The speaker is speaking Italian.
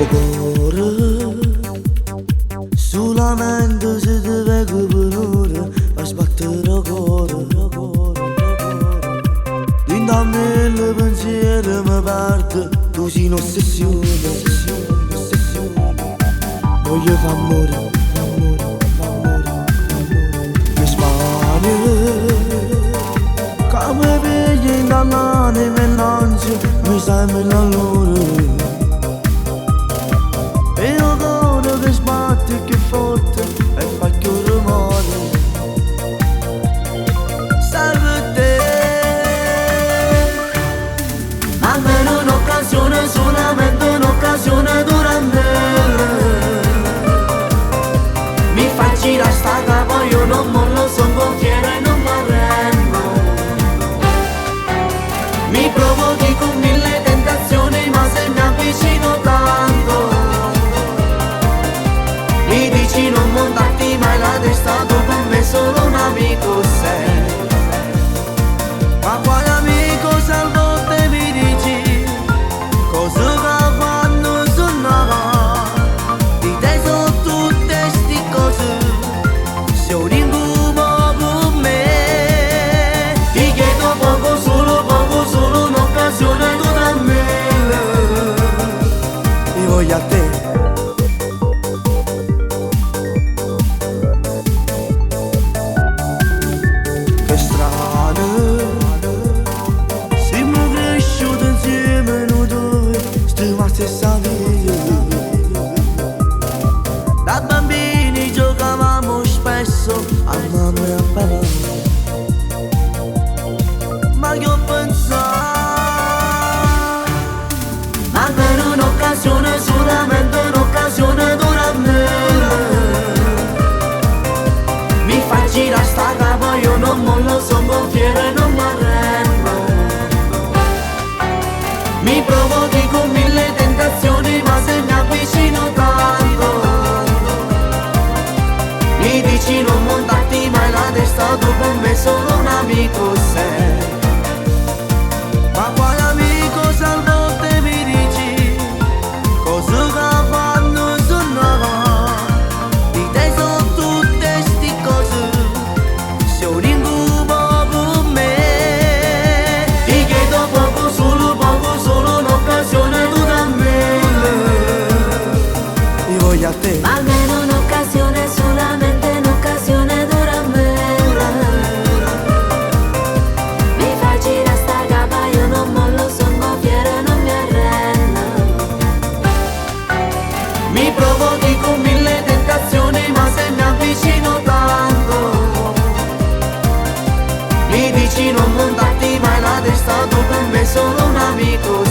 cuore solamente se ti vedo per ora a sbattere il cuore. Dentro mille pensieri mi parte, tu sei un'ossessione. Voglio far morire, mi spari come vedi in danane menanze, mi sembra l'allora. E il cuore che sbatte che forte e fa più rumore. Salve te, ma almeno un'occasione, solamente un'occasione durante. Mi fai girare sta capa, io non mollo, son gonfiera e non mi arrendo. Mi provochi con mille tentazioni, ma se mi avvicino tanto mi dici non montarti mai la testa, tu per me solo un amico sei. Ma quale amico salvo te mi dici, cosa che fanno suonare? Di te sono tutte sti cose, sei un incubo per me. Ti chiedo poco, solo un'occasione tu da me. Io voglio a te. Stessa via. Da bambini giocavamo spesso a mamma e a papà, ma io pensavo ma per un'occasione, solamente un'occasione durante. Mi fai girare sta capa, io non mollo, son gonfiera e non mi arrendo. Mi provochi con mille tentazioni, ma se mi avvicino tanto mi dici non montarti mai la testa, tu per me solo un amico sei. Ma quale amico salvo te mi dici, cosa che fanno suonare? Di te sono tutte sti cose, sei un incubo per me. Ti chiedo poco, solo un'occasione tu da me. Io voglio a te. Almeno un'occasione, solamente un'occasione dura me. Mi fai girare sta capa, io non mollo, son gonfiera, non mi arrendo. Mi provochi con mille tentazioni, ma se mi avvicino tanto mi dici non montarti mai la testa, tu per me solo un amico.